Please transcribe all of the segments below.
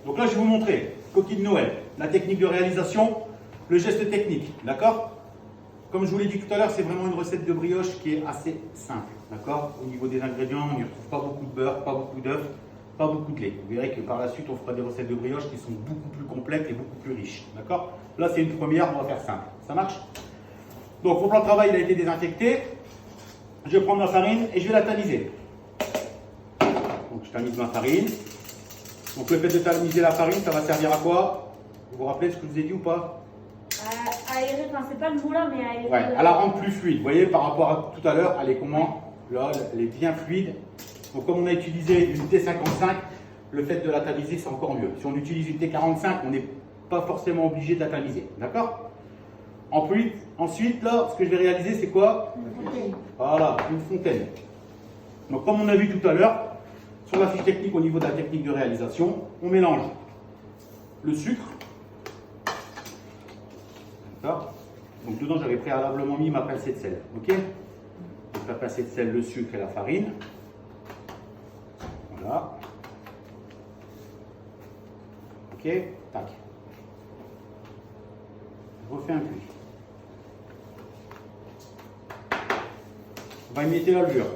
Donc là, je vais vous montrer, coquille de Noël, la technique de réalisation, le geste technique, d'accord? Comme je vous l'ai dit tout à l'heure, c'est vraiment une recette de brioche qui est assez simple, d'accord? Au niveau des ingrédients, on n'y retrouve pas beaucoup de beurre, pas beaucoup d'œufs, pas beaucoup de lait. Vous verrez que par la suite, on fera des recettes de brioche qui sont beaucoup plus complètes et beaucoup plus riches, d'accord? Là, c'est une première, on va faire simple. Ça marche? Donc, mon plan de travail, il a été désinfecté. Je vais prendre ma farine et je vais la tamiser. Donc, je tamise ma farine. Donc, le fait de tamiser la farine, ça va servir à quoi? Vous vous rappelez ce que je vous ai dit ou pas? Aérer, enfin, c'est pas le mot là, mais aérer. Ouais, à la rendre plus fluide. Vous voyez, par rapport à tout à l'heure, elle est comment? Là, elle est bien fluide. Donc, comme on a utilisé une T55, le fait de la tamiser, c'est encore mieux. Si on utilise une T45, on n'est pas forcément obligé de la tamiser. D'accord? Ensuite, là, ce que je vais réaliser, c'est quoi? Voilà, une fontaine. Donc, comme on a vu tout à l'heure, sur la fiche technique, au niveau de la technique de réalisation, on mélange le sucre. D'accord? Donc, dedans, j'avais préalablement mis ma pincée de sel. Ok? Donc, la pincée de sel, le sucre et la farine. Voilà. Ok? Tac. Je refais un puits. On va émietter la levure.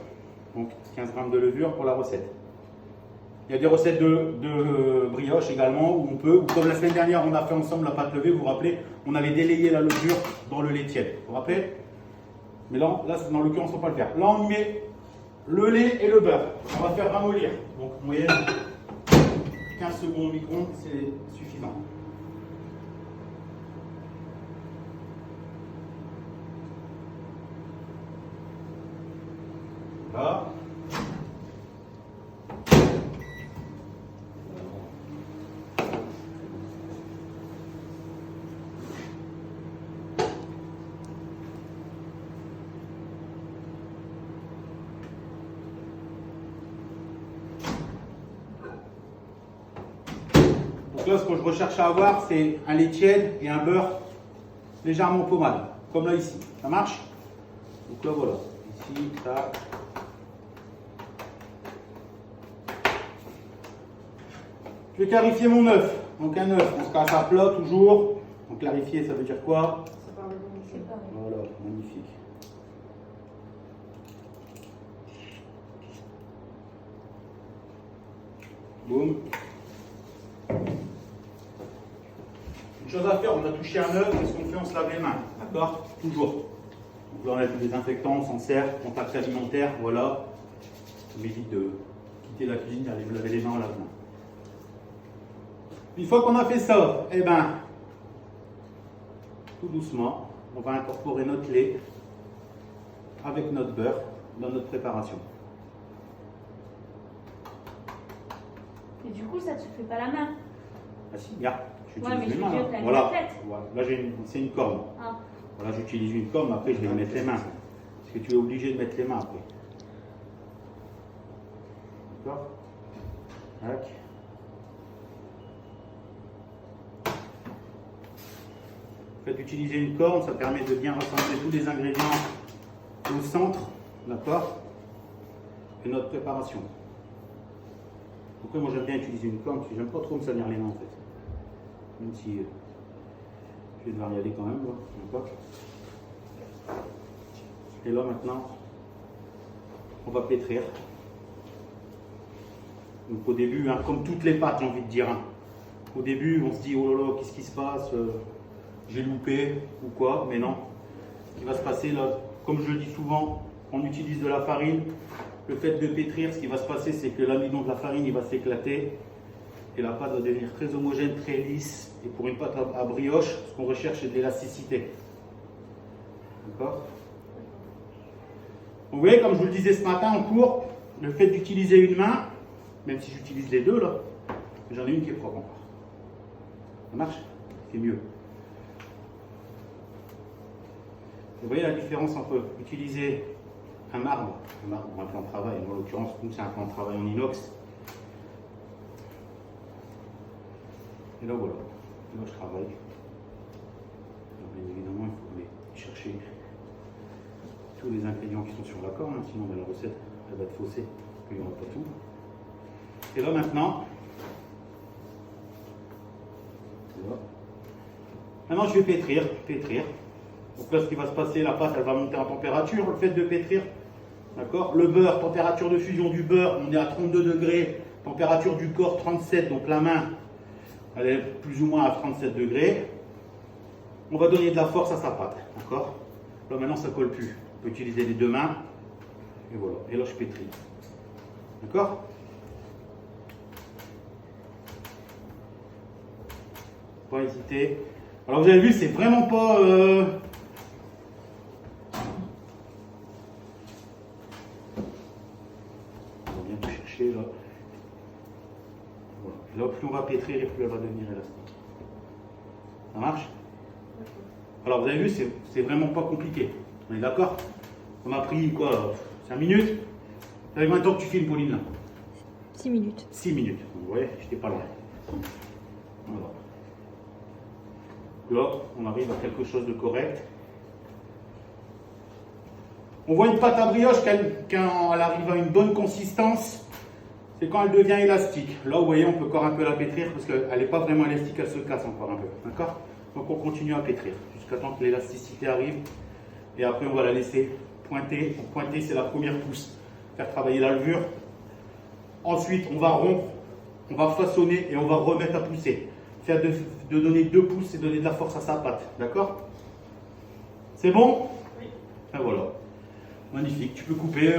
Donc 15 g de levure pour la recette. Il y a des recettes de brioche également où on peut, ou comme la semaine dernière on a fait ensemble la pâte levée, vous vous rappelez, on avait délayé la levure dans le lait tiède. Vous vous rappelez? Mais là dans l'occurrence on ne va pas le faire. Là on y met le lait et le beurre. On va faire ramollir. Donc en moyenne 15 secondes au micro-ondes, c'est suffisant. Là. Donc là, ce que je recherche à avoir, c'est un lait tiède et un beurre légèrement pommade, comme là ici. Ça marche? Donc là, voilà. Ici, ça. Je vais clarifier mon œuf. Donc un œuf, on se casse à plat toujours. Donc clarifier, ça veut dire quoi? Ça parle de magnifique. Voilà, magnifique. Boum. Une chose à faire, on a touché un œuf, qu'est-ce qu'on fait? On se lave les mains, d'accord? Toujours. Donc là, on a du désinfectant, on s'en sert, contact alimentaire, voilà. Ça m'évite de quitter la cuisine, d'aller me laver les mains en lavement. Une fois qu'on a fait ça, eh ben, tout doucement, on va incorporer notre lait avec notre beurre dans notre préparation. Et du coup, ça te fait pas la main. Ah si, regarde, Ouais, mais j'utilise je les veux mains. dire, Là. t'as une Voilà. athlète. Voilà. Là, c'est une corne. Ah. Voilà, j'utilise une corne, après je vais mettre les mains. Parce que tu es obligé de mettre les mains après. D'accord? Tac. Le fait d'utiliser une corne, ça permet de bien rassembler tous les ingrédients au centre, d'accord? Et notre préparation. Pourquoi moi j'aime bien utiliser une corne? Parce que j'aime pas trop me salir les mains en fait. Même si je vais devoir y aller quand même, d'accord? Et là maintenant, on va pétrir. Donc au début, hein, comme toutes les pâtes, j'ai envie de dire, hein, au début on se dit oh là là, qu'est-ce qui se passe, j'ai loupé ou quoi, mais non. Ce qui va se passer là, comme je le dis souvent, on utilise de la farine. Le fait de pétrir, ce qui va se passer, c'est que l'amidon de la farine, il va s'éclater et la pâte va devenir très homogène, très lisse. Et pour une pâte à brioche, ce qu'on recherche, c'est de l'élasticité. D'accord? Vous voyez, comme je vous le disais ce matin en cours, le fait d'utiliser une main, même si j'utilise les deux là, j'en ai une qui est propre encore. Ça marche? C'est mieux. Vous voyez la différence entre utiliser un marbre ou un plan de travail, en l'occurrence, nous c'est un plan de travail en inox. Et là voilà, là je travaille. Donc, bien évidemment, il faut aller chercher tous les ingrédients qui sont sur la corne, hein, sinon la recette elle va être faussée, il n'y aura pas tout. Et là maintenant, Voilà. Maintenant, je vais pétrir. Donc là, ce qui va se passer, la pâte, elle va monter en température. Le fait de pétrir, d'accord. Le beurre, température de fusion du beurre, on est à 32 degrés. Température du corps, 37. Donc la main, elle est plus ou moins à 37 degrés. On va donner de la force à sa pâte, d'accord. Là, maintenant, ça ne colle plus. On peut utiliser les deux mains. Et voilà. Et là, je pétris. D'accord? Pas hésiter. Alors vous avez vu, c'est vraiment pas... On va bien tout chercher là. Voilà. Et là, plus on va pétrir et plus elle va devenir élastique. Ça marche? Alors vous avez vu, c'est vraiment pas compliqué. On est d'accord? On a pris quoi? 5 minutes? Ça fait combien de temps que tu filmes, Pauline là? 6 minutes. 6 minutes. Vous voyez, j'étais pas loin. Voilà. Là, on arrive à quelque chose de correct. On voit une pâte à brioche quand elle arrive à une bonne consistance, c'est quand elle devient élastique. Là, vous voyez, on peut encore un peu la pétrir parce qu'elle n'est pas vraiment élastique, elle se casse encore un peu. D'accord? Donc on continue à pétrir jusqu'à temps que l'élasticité arrive. Et après, on va la laisser pointer. Donc, pointer, c'est la première pousse. Faire travailler la levure. Ensuite, on va rompre, on va façonner et on va remettre à pousser. Faire de donner 2 pouces et donner de la force à sa pâte. D'accord? C'est bon? Oui. Et voilà. Magnifique. Tu peux couper.